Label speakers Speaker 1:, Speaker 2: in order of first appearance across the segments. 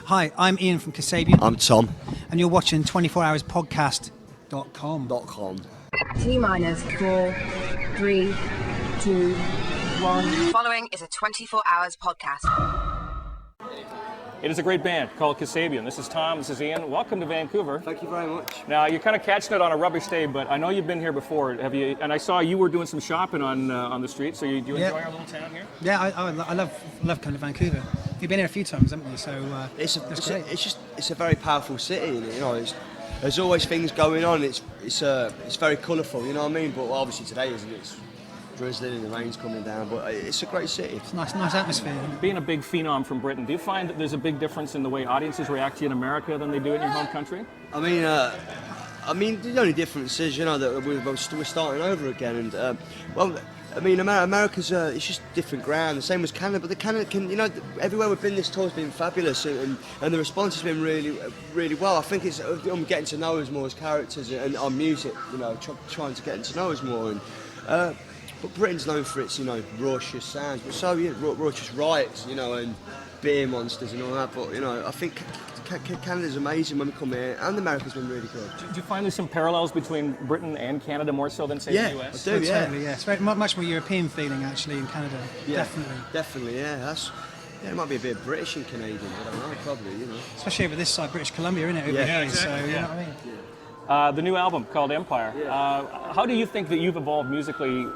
Speaker 1: Hi, I'm Ian from Kasabian.
Speaker 2: I'm Tom.
Speaker 1: And you're watching 24hourspodcast.com.
Speaker 3: T-minus 4, 3, 2, 1. Following is a 24 hours podcast.
Speaker 4: It is a great band called Kasabian. This is Tom, this is Ian. Welcome to Vancouver.
Speaker 2: Thank you very much.
Speaker 4: Now, you're kind of catching it on a rubbish day, but I know you've been here before. Have you? And I saw you were doing some shopping on the street, so do you enjoy our little town here?
Speaker 1: Yeah, I love coming to Vancouver. You've been here a few times, haven't you? So
Speaker 2: It's a very powerful city, and there's always things going on. It's very colourful, you know what I mean? But obviously today isn't it? It's drizzling and the rain's coming down, but it's a great city.
Speaker 1: It's a nice atmosphere.
Speaker 4: Being a big phenom from Britain, do you find that there's a big difference in the way audiences react to you in America than they do in your home country?
Speaker 2: I mean, the only difference is, that we're starting over again, and America's it's just different ground, the same as Canada. But the Canada everywhere we've been, this tour's been fabulous, and the response has been really, really well. I think it's getting to know us more as characters and our music, trying to get to know us more. And but Britain's known for its, raucous sounds, but raucous riots, and beer monsters and all that. But I think Canada's amazing when we come here, and America's been really good.
Speaker 4: Do you find there's some parallels between Britain and Canada more so than, say, the US?
Speaker 2: I do, yeah.
Speaker 1: Totally, yeah. It's very much more European feeling, actually, in Canada.
Speaker 2: Yeah,
Speaker 1: Definitely,
Speaker 2: yeah. It might be a bit British and Canadian, I don't know, probably,
Speaker 1: Especially over this side, British Columbia, isn't it? Over here, exactly, so, you know what I mean? Yeah.
Speaker 4: The new album called Empire. How do you think that you've evolved musically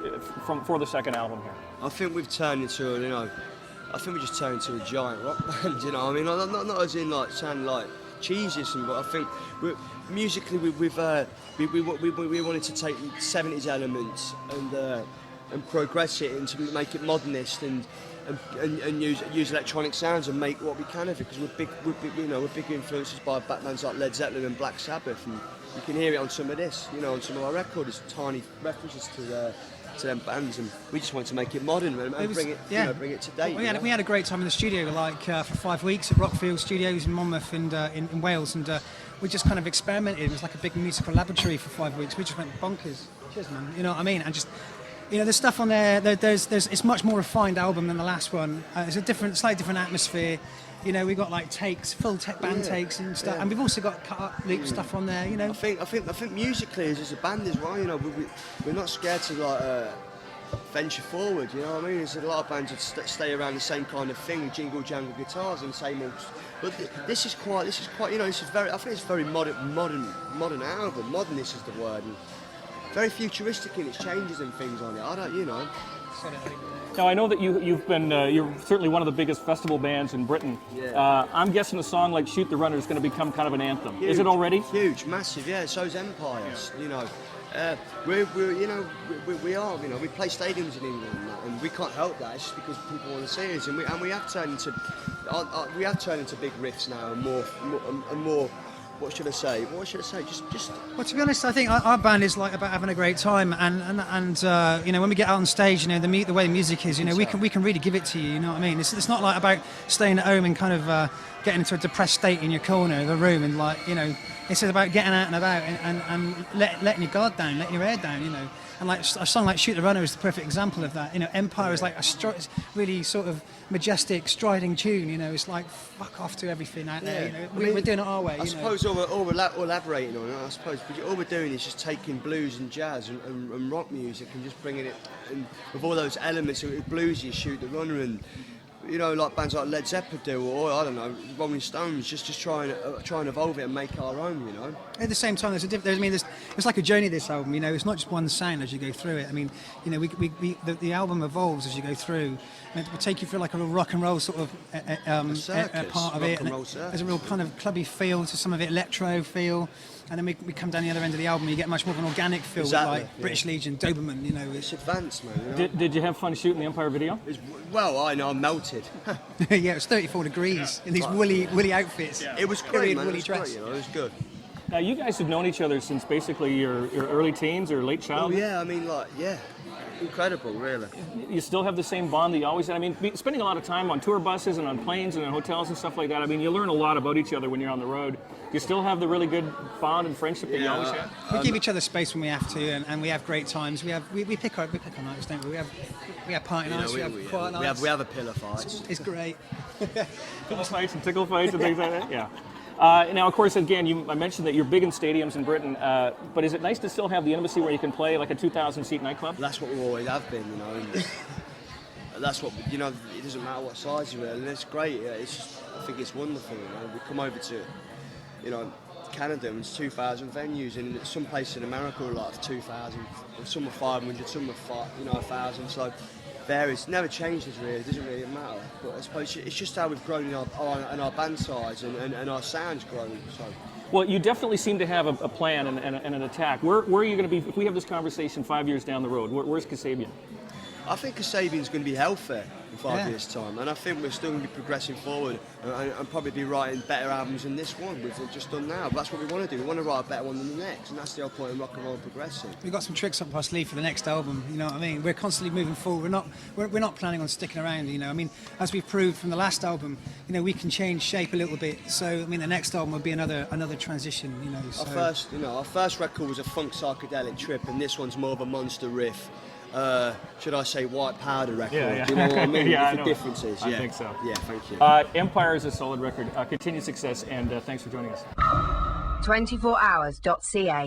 Speaker 4: for the second album here?
Speaker 2: I think we've turned into I think we just turned into a giant rock band. Not as in sounding like cheesy, but I think musically we wanted to take 70s elements and progress it and to make it modernist and use electronic sounds and make what we can of it, because we're big influences by bands like Led Zeppelin and Black Sabbath, and you can hear it on some of this, on some of our records, tiny references to them bands, and we just wanted to make it modern and bring it to date.
Speaker 1: We had a great time in the studio, for 5 weeks at Rockfield Studios in Monmouth and in Wales, and we just kind of experimented. It was like a big musical laboratory for 5 weeks. We just went bonkers. Cheers, man. You know what I mean? And just. There's stuff on there. There's it's much more refined album than the last one. It's a slightly different atmosphere. We got full band takes and stuff, and we've also got cut up loop stuff on there. I
Speaker 2: think musically as a band as well. We're not scared to venture forward. You know what I mean? There's a lot of bands that stay around the same kind of thing, jingle jangle guitars and same old. But this is quite. This is very. I think it's a very modern album. Modernist is the word. And very futuristic in its changes and things on it.
Speaker 4: Now, I know that you've been, you're certainly one of the biggest festival bands in Britain.
Speaker 2: Yeah.
Speaker 4: I'm guessing a song like Shoot the Runner is going to become kind of an anthem.
Speaker 2: Huge,
Speaker 4: is it already?
Speaker 2: Huge, massive, yeah. So's Empire. Yeah. We play stadiums in England, and we can't help that. It's just because people want to see us, and we have turned into big riffs now, and more. What should I say? Just.
Speaker 1: Well, to be honest, I think our band is about having a great time, and when we get out on stage, the way the music is, we can really give it to you. You know what I mean? It's not about staying at home and kind of getting into a depressed state in your corner of the room, and it's about getting out and about and letting your guard down, letting your hair down, And a song like Shoot the Runner is the perfect example of that. Empire is like a really sort of majestic, striding tune. It's like fuck off to everything out there. We're doing it our way.
Speaker 2: I suppose all we're elaborating on it. I suppose all we're doing is just taking blues and jazz and rock music and just bringing it with all those elements of bluesy, Shoot the Runner, and like bands like Led Zeppelin do, or I don't know, Rolling Stones, just try and evolve it and make our own,
Speaker 1: At the same time, it's like a journey. This album, it's not just one sound as you go through it. I mean, the album evolves as you go through. It will take you through like a rock and roll sort of part of it. There's a real kind of clubby feel to some of it, electro feel. And then we come down the other end of the album, you get much more of an organic feel, with British Legion, Doberman,
Speaker 2: It's advanced, man.
Speaker 4: Did you have fun shooting the Empire video?
Speaker 2: I know, I melted.
Speaker 1: Yeah, it was 34 degrees in these woolly outfits.
Speaker 2: Yeah. It was great, man.
Speaker 1: Woolly dress.
Speaker 2: It was good.
Speaker 4: Now, you guys have known each other since basically your early teens or late childhood?
Speaker 2: Oh, yeah, I mean, incredible, really.
Speaker 4: You still have the same bond that you always had. I mean, spending a lot of time on tour buses and on planes and in hotels and stuff like that. I mean, you learn a lot about each other when you're on the road. You still have the really good bond and friendship that you always had.
Speaker 1: We give each other space when we have to, and we have great times. We pick our nights, don't we? We have party nights. We have quiet nights.
Speaker 2: We have a pillar fight.
Speaker 1: It's great.
Speaker 4: Pillow fights and tickle fights and things like that. Yeah. Now, of course, again, I mentioned that you're big in stadiums in Britain, but is it nice to still have the intimacy where you can play like a 2,000-seat nightclub?
Speaker 2: That's what we always have been, you know. And that's what, you know, it doesn't matter what size you're in, and it's great. It's just, I think it's wonderful, you know. We come over to, you know, Canada, and it's 2,000 venues, and some places in America are like 2,000, some are 500, some are 1,000, so varies. Never changes really, it doesn't really matter. But I suppose it's just how we've grown in our band size and our sound's grown. So.
Speaker 4: Well, you definitely seem to have a plan and an attack. Where are you going to be if we have this conversation 5 years down the road? Where's Kasabian?
Speaker 2: I think Kasabian's going to be healthy in 5 years' time, and I think we're still going to be progressing forward and probably be writing better albums than this one we've just done now. But that's what we want to do. We want to write a better one than the next, and that's the whole point of rock and roll progressing.
Speaker 1: We've got some tricks up our sleeve for the next album. You know what I mean? We're constantly moving forward. We're not planning on sticking around. You know, I mean, as we've proved from the last album, you know, we can change shape a little bit. So I mean, the next album will be another transition. You know, so.
Speaker 2: Our first record was a funk psychedelic trip, and this one's more of a monster riff. Should I say white powder record?
Speaker 4: Yeah.
Speaker 2: Do you know what I mean?
Speaker 4: Yeah,
Speaker 2: the differences.
Speaker 4: I think so.
Speaker 2: Yeah, thank you.
Speaker 4: Empire is a solid record. Continued success, and thanks for joining us.
Speaker 3: 24hours.ca